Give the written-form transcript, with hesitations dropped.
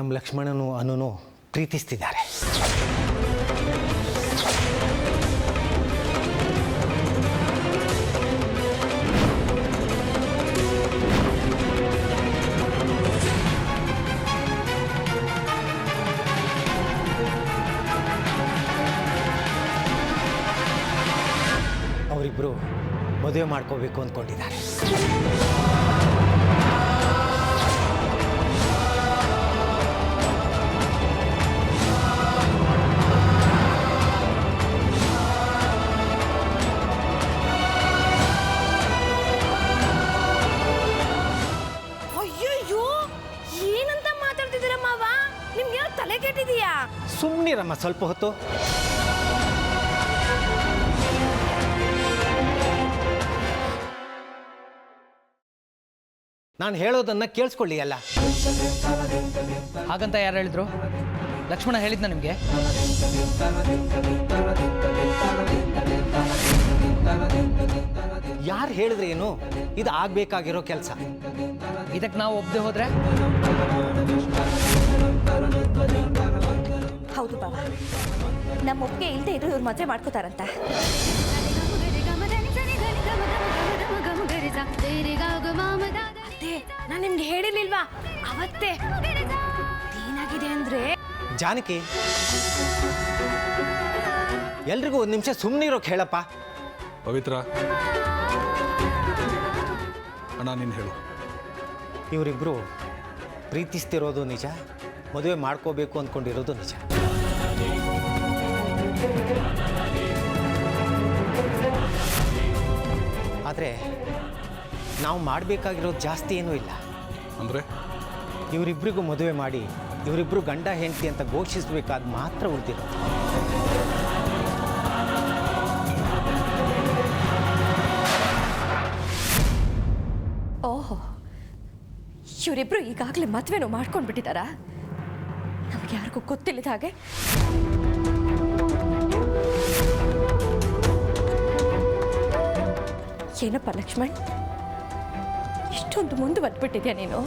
ನಮ್ಮ ಲಕ್ಷ್ಮಣನು ಅನುನು ಪ್ರೀತಿಸ್ತಿದ್ದಾರೆ. ಅವರಿಬ್ಬರು ಮದುವೆ ಮಾಡ್ಕೋಬೇಕು ಅಂದ್ಕೊಂಡಿದ್ದಾರೆ. ಅಯ್ಯಯ್ಯೋ, ಏನಂತ ಮಾತಾಡ್ತಿದ್ದೀರ ಮಾವ? ನಿಮ್ಗೆ ತಲೆ ಕೆಟ್ಟಿದೀಯಾ? ಸುಮ್ಮನಿರಮ್ಮ ಸ್ವಲ್ಪ ಹೊತ್ತು. ನಾನು ಹೇಳೋದನ್ನ ಕೇಳಿಸ್ಕೊಳ್ಳಿ ಅಲ್ಲ. ಹಾಗಂತ ಯಾರು ಹೇಳಿದ್ರು? ಲಕ್ಷ್ಮಣ ಹೇಳಿದ್ನ ನಿಮಗೆ? ಯಾರು ಹೇಳಿದ್ರೆ ಏನು? ಇದು ಆಗ್ಬೇಕಾಗಿರೋ ಕೆಲಸ. ಇದಕ್ಕೆ ನಾವು ಒಪ್ಪದೆ ಹೋದ್ರೆ? ಹೌದು ಬಾವ, ನಮ್ಮ ಒಪ್ಪಿಗೆ ಇಲ್ಲದೆ ಇದ್ರು ಇವ್ರು ಮದುವೆ ಮಾಡ್ಕೋತಾರಂತ. ಅದೇ ನಾನು ನಿಮ್ಗೆ ಹೇಳಿರ್ಲಿಲ್ವಾ ಅವತ್ತೇ? ಏನಾಗಿದೆ ಅಂದ್ರೆ ಜಾನಕಿ, ಎಲ್ರಿಗೂ ಒಂದು ನಿಮಿಷ ಸುಮ್ಮನಿರೋಕೆ ಹೇಳಪ್ಪ. ಪವಿತ್ರ, ಅಣ್ಣ ನೀನು ಹೇಳು. ಇವರಿಬ್ಬರು ಪ್ರೀತಿಸ್ತಿರೋದು ನಿಜ, ಮದುವೆ ಮಾಡ್ಕೋಬೇಕು ಅಂದ್ಕೊಂಡಿರೋದು ನಿಜ. ಆದರೆ ನಾವು ಮಾಡಬೇಕಾಗಿರೋದು ಜಾಸ್ತಿ ಏನೂ ಇಲ್ಲ. ಅಂದರೆ ಇವರಿಬ್ಬರಿಗೂ ಮದುವೆ ಮಾಡಿ ಇವರಿಬ್ಬರು ಗಂಡ ಹೆಂಡತಿ ಅಂತ ಘೋಷಿಸಬೇಕಾದ ಮಾತ್ರ ಉಳಿದಿರೋದು. ಓಹೋ, ಇವರಿಬ್ರು ಈಗಾಗಲೇ ಮದುವೆನೂ ಮಾಡ್ಕೊಂಡು ಬಿಟ್ಟಿದ್ದಾರಾ? ನಮ್ಗೆ ಯಾರಿಗೂ ಗೊತ್ತಿಲ್ಲದ ಹಾಗೆ. ಏನಪ್ಪ ಲಕ್ಷ್ಮಣ್, ಇಷ್ಟೊಂದು ಮುಂದುವರೆದ್ಬಿಟ್ಟಿದ್ಯಾ ನೀನು?